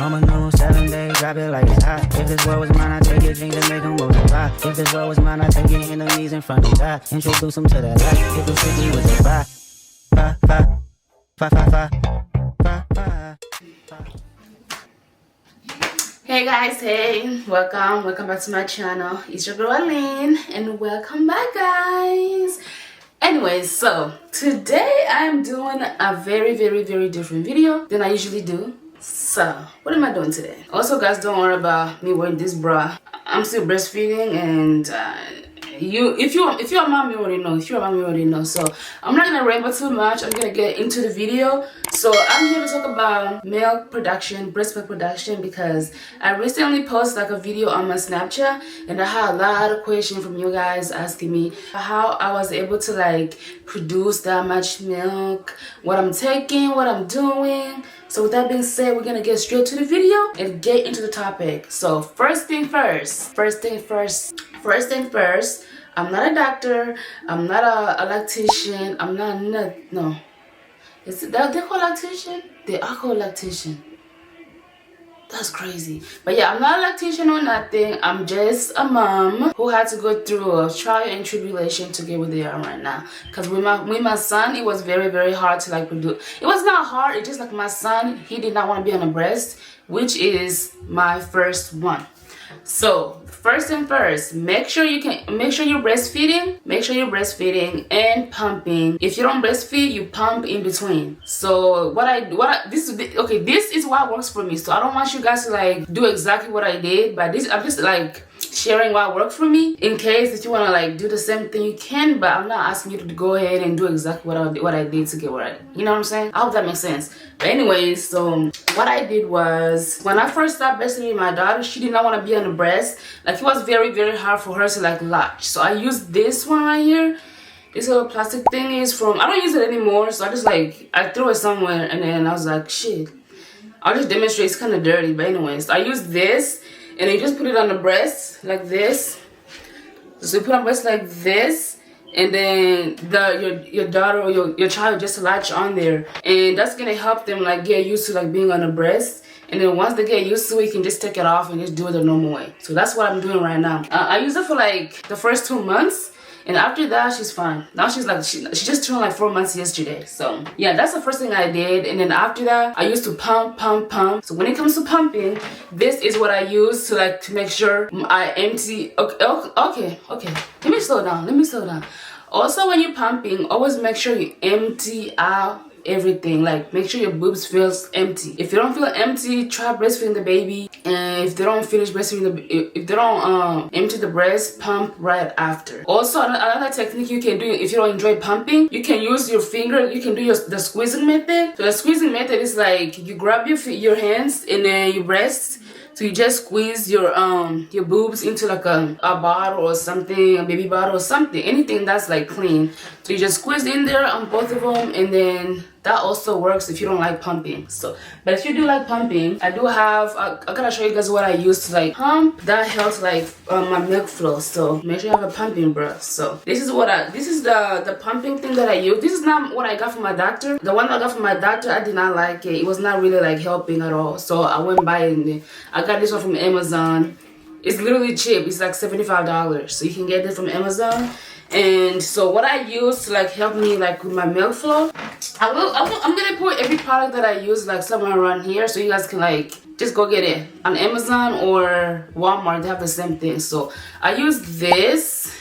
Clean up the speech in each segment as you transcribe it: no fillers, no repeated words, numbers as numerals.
Roman numeral 7 days, drop it like it's hot. If this world was mine, I'd take your dreams and make them multiply. If this world was mine, I'd take your enemies in front of God. Introduce them to that life. If the city was a fire. Hey guys, hey, welcome back to my channel. It's your girl Aline, and welcome back, guys. Anyways, so today I'm doing a very different video than I usually do. So what am I doing today? Also, guys, don't worry about me wearing this bra. I'm still breastfeeding, and if you're a mom, you already know. If you're a mom, you already know. So I'm not gonna ramble too much. I'm gonna get into the video. So I'm here to talk about milk production, breast milk production, because I recently posted like a video on my Snapchat, and I had a lot of questions from you guys asking me how I was able to like produce that much milk, what I'm taking, what I'm doing. So with that being said, we're gonna get straight to the video and get into the topic. So first thing first, I'm not a doctor, I'm not a lactation, I'm not no. Is that they call lactation? They are called lactation. That's crazy. But yeah, I'm not a lactation or nothing. I'm just a mom who had to go through a trial and tribulation to get where they are right now. Because with my son, it was very hard to like produce. It was not hard. It's just like my son, he did not want to be on a breast, which is my first one. So first thing first, make sure you're breastfeeding. Make sure you're breastfeeding and pumping. If you don't breastfeed, you pump in between. So this is what works for me. So I don't want you guys to like do exactly what I did, but I'm just like sharing what worked for me. In case if you want to like do the same thing, you can, but I'm not asking you to go ahead and do exactly what I did to get where you know what I'm saying? I hope that makes sense. But anyways, so what I did was when I first started breastfeeding my daughter, she did not want to be on the breast. Like it was very hard for her to like latch. So I used this one right here. This little plastic thing is from, I don't use it anymore, so I just like I threw it somewhere, and then I was like, shit, I'll just demonstrate. It's kind of dirty, but anyways, I used this. And you just put it on the breast like this. So you put on breast like this, and then your daughter or your child just latch on there, and that's gonna help them like get used to like being on the breast. And then once they get used to it, you can just take it off and just do it the normal way. So that's what I'm doing right now. I used it for like the first 2 months. And after that, she's fine. Now she's like, she just turned like 4 months yesterday. So yeah, that's the first thing I did. And then after that, I used to pump. So when it comes to pumping, this is what I use to make sure I empty. Okay. Let me slow down. Also, when you're pumping, always make sure you empty out everything. Like make sure your boobs feels empty. If you don't feel empty, try breastfeeding the baby. And if they don't finish breastfeeding if they don't empty the breast, pump right after. Also, another technique you can do if you don't enjoy pumping, you can use your finger. You can do the squeezing method. So the squeezing method is like you grab your hands and then your breasts. So you just squeeze your boobs into like a bottle or something, a baby bottle or something, anything that's like clean. So you just squeeze in there on both of them, and then that also works if you don't like pumping. So, but if you do like pumping, I do have, I gotta show you guys what I use to like pump. That helps like my milk flow. So make sure you have a pumping brush. So this is the pumping thing that I use. This is not what I got from my doctor. The one I got from my doctor, I did not like it. It was not really like helping at all. So I went by it, and I got this one from Amazon. It's literally cheap. It's like $75. So you can get it from Amazon. And so what I use to like help me like with my milk flow, I'm gonna put every product that I use like somewhere around here, so you guys can like just go get it on Amazon or Walmart. They have the same thing. So I use this.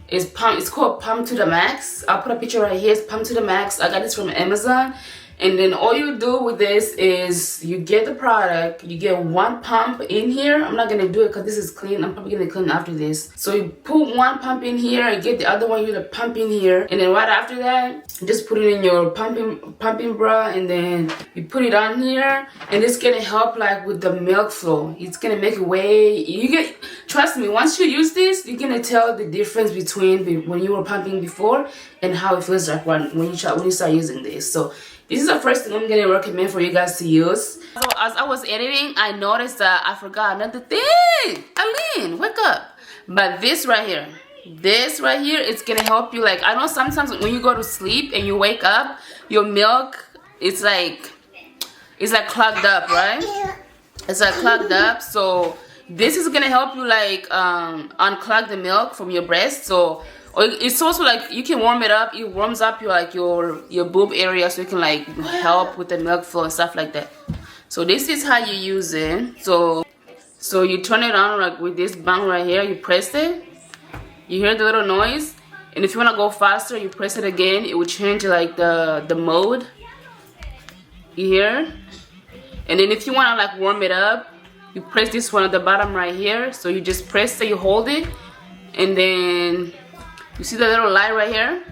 It's called Pump to the Max. I'll put a picture right here. It's Pump to the Max. I got this from Amazon. And then all you do with this is you get the product, you get one pump in here. I'm not gonna do it because this is clean. I'm probably gonna clean after this. So you put one pump in here, you get the other one, you gonna pump in here, and then right after that, just put it in your pumping bra, and then you put it on here, and it's gonna help like with the milk flow. It's gonna make it trust me, once you use this, you're gonna tell the difference between when you were pumping before and how it feels like when you start using this. So this is the first thing I'm gonna recommend for you guys to use. So as I was editing, I noticed that I forgot another thing. Aline, wake up. But this right here, it's gonna help you. Like, I know sometimes when you go to sleep and you wake up, your milk, it's like it's like clogged up, right? It's like clogged up. So this is gonna help you like unclog the milk from your breast. So it's also like you can warm it up. It warms up your like your boob area, so it can like help with the milk flow and stuff like that. So this is how you use it. So you turn it on like with this button right here. You press it. You hear the little noise, and if you wanna go faster, you press it again. It will change like the mode. You hear? And then if you wanna like warm it up, you press this one at the bottom right here. So you just press it, you hold it, and then you see the little light right here.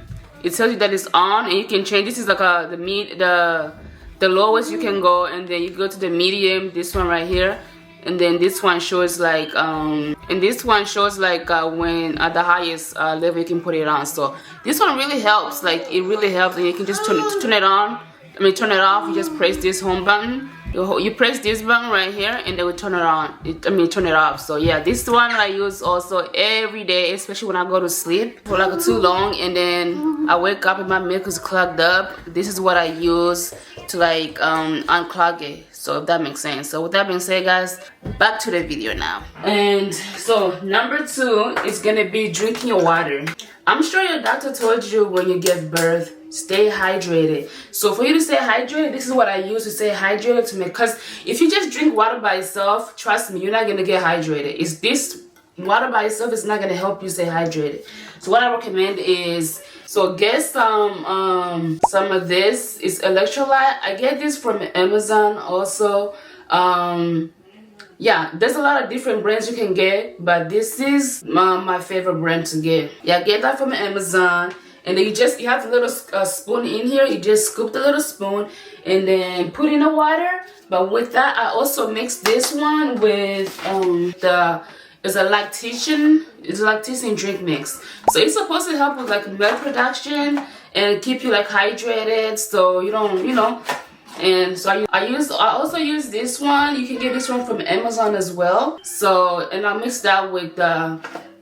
It tells you that it's on, and you can change. This is like the lowest you can go, and then you go to the medium. This one right here, and then this one shows like and this one shows like when at the highest level you can put it on. So this one really helps. Like it really helps, and you can just turn it on. I mean turn it off. You just press this home button. You press this button right here, and then we turn it on. Turn it off. So yeah, this one I use also every day, especially when I go to sleep for like too long, and then I wake up and my milk is clogged up. This is what I use to like unclog it. So if that makes sense. So with that being said, guys, back to the video now. And so number 2 is gonna be drinking your water. I'm sure your doctor told you when you give birth, stay hydrated. So for you to stay hydrated, this is what I use to stay hydrated to make. Because if you just drink water by itself, trust me, you're not gonna get hydrated. It's this water by itself is not gonna help you stay hydrated. So what I recommend is, so get some of this. It's electrolyte. I get this from Amazon also. Yeah, there's a lot of different brands you can get, but this is my favorite brand to get. Yeah, get that from Amazon. And then you have the little spoon in here. You just scoop the little spoon and then put in the water. But with that, I also mix this one with it's a lactation drink mix. So it's supposed to help with like milk production and keep you like hydrated, so you don't, you know. And so I also use this one. You can get this one from Amazon as well. So, and I mix that with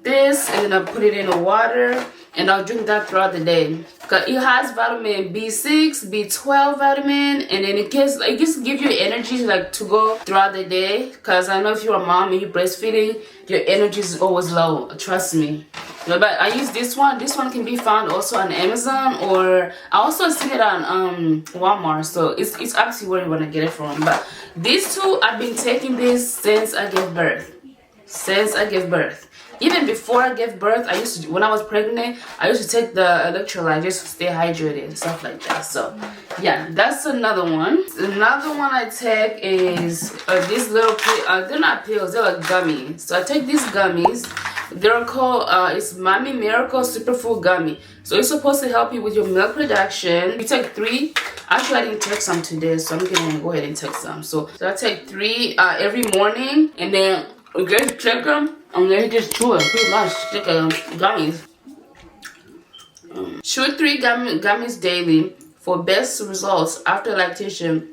this, and then I put it in the water, and I'll drink that throughout the day. Cause it has vitamin B6, B12 vitamin, and then it just gives you energy like to go throughout the day. Cause I know if you're a mom and you're breastfeeding, your energy is always low. Trust me. But I use this one. This one can be found also on Amazon, or I also see it on Walmart. So it's up to you where you want to get it from. But these two, I've been taking this since I gave birth. Even before I gave birth, when I was pregnant, I used to take the electrolyte just to stay hydrated and stuff like that. So yeah, that's another one. Another one I take is these little they're not pills, they're like gummies. So I take these gummies. They're called it's Mommy Miracle Superfood Gummy. So it's supposed to help you with your milk production. You take 3. Actually, I didn't take some today, so I'm gonna go ahead and take some. So I take 3 every morning, and then you just check them, and then you just chew it. Pretty much, take gummies. Chew 3 gummies daily for best results after lactation.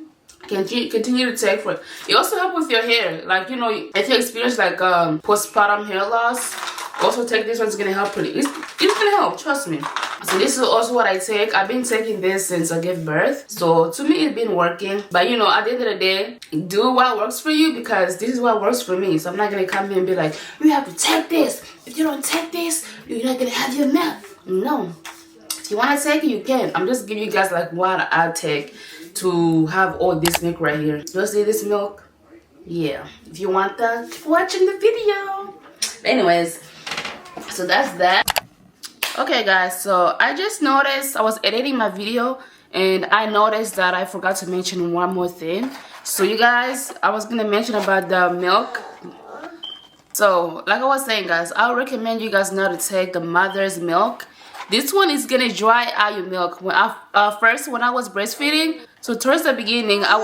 Continue to take for it. It also helps with your hair. Like, you know, if you experience like postpartum hair loss, also take this one. It's gonna help pretty. It's gonna help, trust me. So this is also what I take. I've been taking this since I gave birth. So to me, it's been working. But you know, at the end of the day, do what works for you, because this is what works for me. So I'm not gonna come here and be like, you have to take this. If you don't take this, you're not gonna have your milk. No. If you wanna take it, you can. I'm just giving you guys like what I take to have all this milk right here. You see this milk? Yeah. If you want that, keep watching the video. Anyways, so that's that. Okay guys, so I just noticed I was editing my video, and I noticed that I forgot to mention one more thing. So you guys, I was gonna mention about the milk. So like I was saying, guys, I recommend you guys not to take the mother's milk. This one is gonna dry out your milk. When I was breastfeeding, so towards the beginning I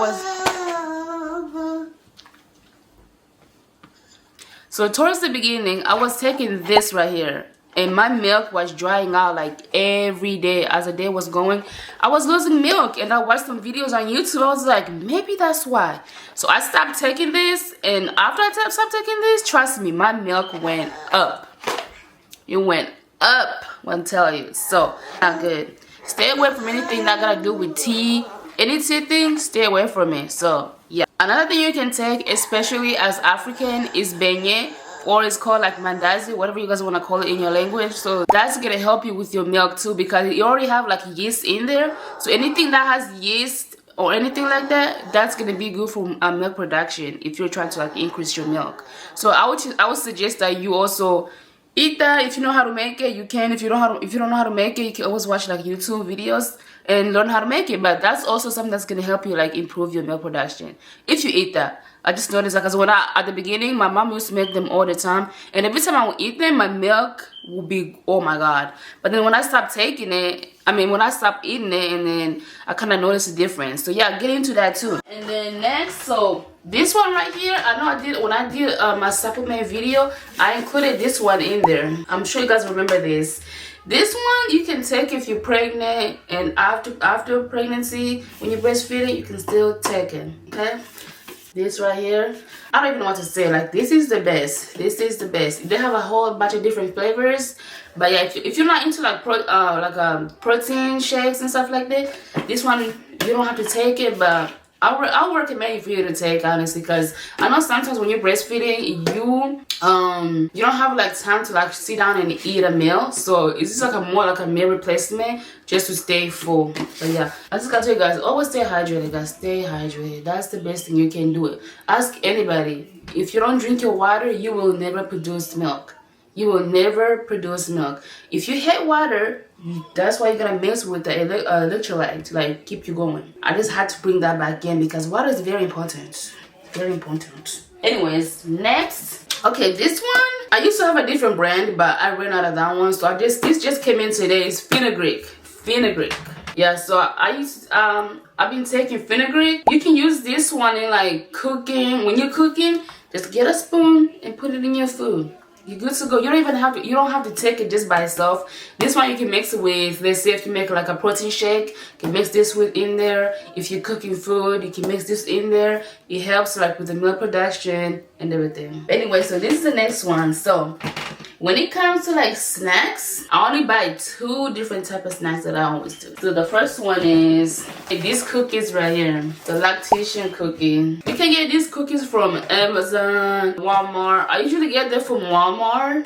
was taking this right here, and my milk was drying out like every day as the day was going. I was losing milk, and I watched some videos on YouTube. I was like, maybe that's why. So I stopped taking this, and after I stopped taking this, trust me, my milk went up. It went up, I'm telling you. So not good. Stay away from anything that got to do with tea, Any thing, stay away from it. So yeah, another thing you can take, especially as African, is beignet, or it's called like mandazi, whatever you guys want to call it in your language. So that's gonna help you with your milk too, because you already have like yeast in there. So anything that has yeast or anything like that, that's gonna be good for milk production if you're trying to like increase your milk. So I would suggest that you also eat that. If you know how to make it, you can. If you don't know how to make it, you can always watch like YouTube videos and learn how to make it. But that's also something that's gonna help you like improve your milk production if you eat that. I just noticed that because at the beginning, my mom used to make them all the time, and every time I would eat them, my milk would be, oh my god. But then when I stopped taking it, when I stopped eating it, and then I kind of noticed a difference. So yeah, get into that too. And then next, so this one right here, I know when I did my supplement video, I included this one in there. I'm sure you guys remember this. This one you can take if you're pregnant, and after pregnancy, when you're breastfeeding, you can still take it. Okay. This right here, I don't even know what to say. Like, this is the best. This is the best. They have a whole bunch of different flavors, but yeah, if you're not into like protein shakes and stuff like that, this one you don't have to take it. But I would recommend it for you to take, honestly, because I know sometimes when you're breastfeeding, you don't have like time to like sit down and eat a meal. So it's just like more like a meal replacement just to stay full. But yeah, I just gotta tell you guys, always stay hydrated, guys. Stay hydrated. That's the best thing you can do. It. Ask anybody. If you don't drink your water, you will never produce milk. You will never produce milk. If you hate water, that's why you're gonna mix with the electrolyte to like keep you going. I just had to bring that back in because water is very important. Very important. Anyways, next. Okay, this one, I used to have a different brand, but I ran out of that one. So this just came in today. It's fenugreek. Fenugreek. Yeah, so I've been taking fenugreek. You can use this one in like cooking. When you're cooking, just get a spoon and put it in your food. You're good to go. You don't have to take it just by itself. This one you can mix it with, let's say if you make like a protein shake, you can mix this in there. If you're cooking food, you can mix this in there. It helps like with the milk production and everything. Anyway, so this is the next one. So when it comes to like snacks, I only buy 2 different type of snacks that I always do. So the first one is these cookies right here, the lactation cookie. You can get these cookies from Amazon, Walmart. I usually get them from Walmart.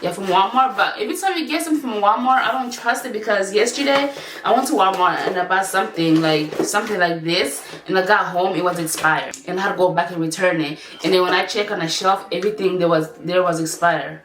Yeah, from Walmart. But every time you get something from Walmart, I don't trust it because yesterday I went to Walmart and I bought something like this, and I got home, it was expired, and I had to go back and return it. And then when I check on the shelf, everything there was expired.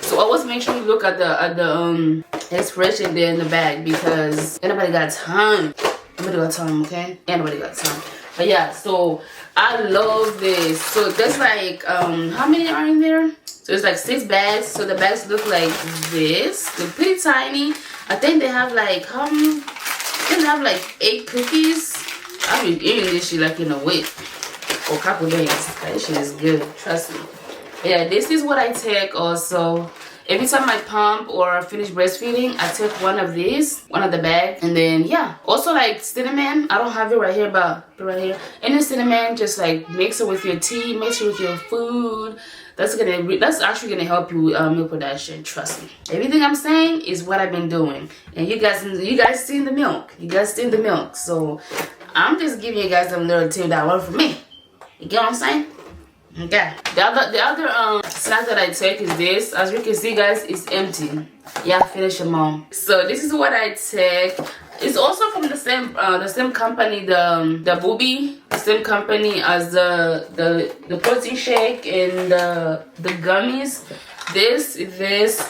So always make sure you look at the expiration there in the bag, because anybody got time. Nobody got time, okay? Anybody got time. But yeah, so I love this. So there's like how many are in there? So it's like 6 bags. So the bags look like this. They're pretty tiny. I think they have like they have like 8 cookies. I've been eating this shit like in a week or a couple days. This shit is good, trust me. Yeah, this is what I take also. Every time I pump or finish breastfeeding, I take one of these, one of the bags. And then, yeah. Also, like cinnamon. I don't have it right here, but right here. Any cinnamon, just like mix it with your tea, mix it with your food. That's actually gonna help you with milk production. Trust me. Everything I'm saying is what I've been doing. And you guys seen the milk. You guys seen the milk. So I'm just giving you guys a little tip that worked for me. You get what I'm saying? Okay. The other snack that I take is this. As you can see, guys, it's empty. Yeah, finish them all. So this is what I take. It's also from the same company, the Booby, the same company as the protein shake and the gummies. This,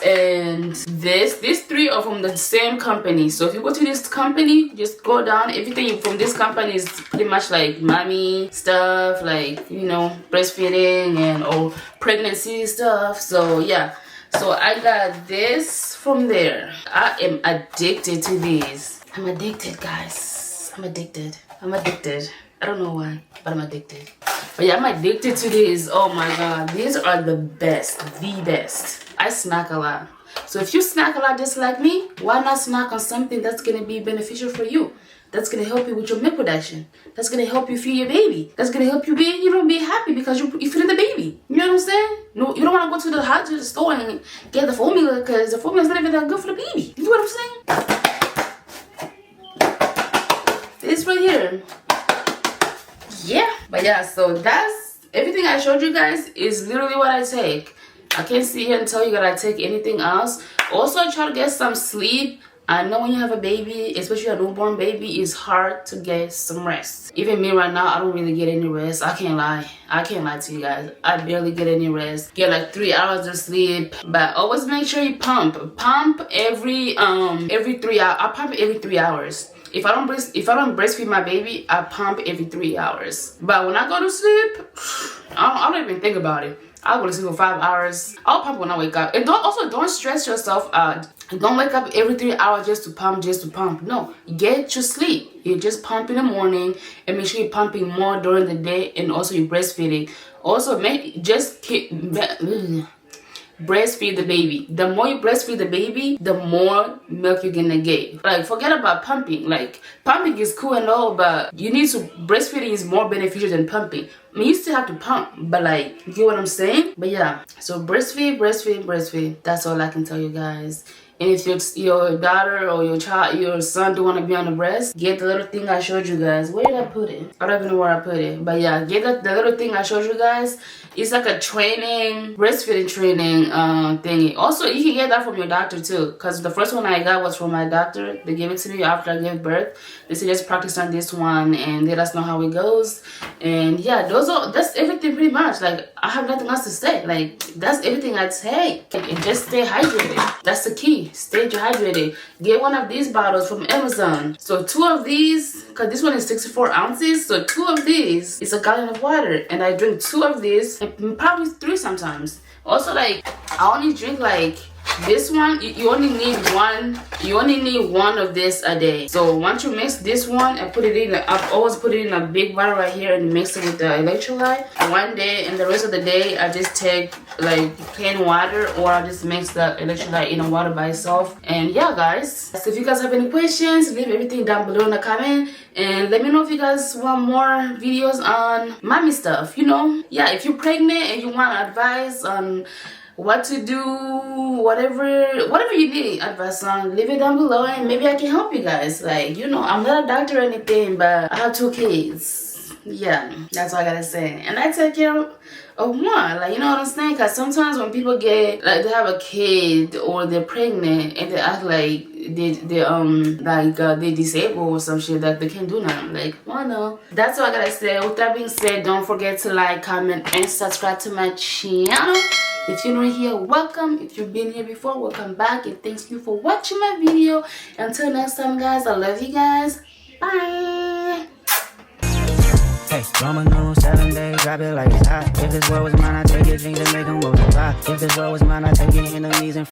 and this. These 3 are from the same company. So if you go to this company, just go down. Everything from this company is pretty much like mommy stuff, like, you know, breastfeeding and or pregnancy stuff. So yeah. So I got this from there. I am addicted to these. I'm addicted, guys. I'm addicted. I don't know why, but I'm addicted. But yeah, I'm addicted to these. Oh my god, these are the best. I snack a lot. So if you snack a lot just like me, why not snack on something that's gonna be beneficial for you? That's gonna help you with your milk production. That's gonna help you feed your baby. That's gonna help you be happy because you're feeding the baby. You know what I'm saying? No, you don't want to go to the store and get the formula because the formula is not even that good for the baby. You know what I'm saying? This right here. yeah, but yeah, so that's everything I showed you guys is literally what I take. I can't sit here and tell you that I take anything else. Also, I try to get some sleep. I know when you have a baby, especially a newborn baby, it's hard to get some rest. Even me right now, I don't really get any rest. I can't lie. I can't lie to you guys. I barely get any rest. Get like 3 hours of sleep. But always make sure you pump. Pump every 3 hours. I pump every 3 hours. If I don't breastfeed my baby, I pump every 3 hours. But when I go to sleep, I don't even think about it. I'll go to sleep for 5 hours. I'll pump when I wake up. And don't stress yourself out. Don't wake up every 3 hours just to pump. No, get your sleep. You just pump in the morning and make sure you're pumping more during the day, and also you're breastfeeding. Also, breastfeed the baby. The more you breastfeed the baby, the more milk you're gonna get. Like, forget about pumping. Like, pumping is cool and all, but you need to, breastfeeding is more beneficial than pumping. I mean, you still have to pump, but like, you get what I'm saying? But yeah, so breastfeed. That's all I can tell you guys. And if your daughter or your son don't want to be on the breast, get the little thing I showed you guys. Where did I put it? I don't even know where I put it. But yeah, get the little thing I showed you guys. It's like a breastfeeding training thingy. Also, you can get that from your doctor too. Because the first one I got was from my doctor. They gave it to me after I gave birth. They said just practice on this one and let us know how it goes. And yeah, that's everything pretty much. Like, I have nothing else to say. Like, that's everything I take. And just stay hydrated. That's the key. Stay hydrated. Get one of these bottles from Amazon. So 2 of these, because this one is 64 ounces. So 2 of these is a gallon of water. And I drink 2 of these, and probably 3 sometimes. Also, like, I only drink like this one. You only need one of this a day. So once you mix this one and put it in, I've always put it in a big bottle right here and mix it with the electrolyte. One day, and the rest of the day I just take like plain water, or I just mix the electrolyte in the water by itself. And yeah, guys, so if you guys have any questions, leave everything down below in the comment, and let me know if you guys want more videos on mommy stuff, you know. Yeah, if you're pregnant and you want advice on what to do, whatever you need advice on, leave it down below and maybe I can help you guys. Like, you know, I'm not a doctor or anything, but I have 2 kids. Yeah, that's all I gotta say. And I take care of one, like, you know what I'm saying? Because sometimes when people get, like, they have a kid or they're pregnant and they act like they disabled or some shit, that they can't do nothing. Like, well, no. That's all I gotta say. With that being said, don't forget to like, comment, and subscribe to my channel. If you're new here, welcome. If you've been here before, welcome back. And thanks you for watching my video. Until next time, guys, I love you guys. Bye. Hey, Roman numeral 7 days, drop it like it's hot. If this world was mine, I'd take your dreams and make them multiply. If this world was mine, I'd take your enemies and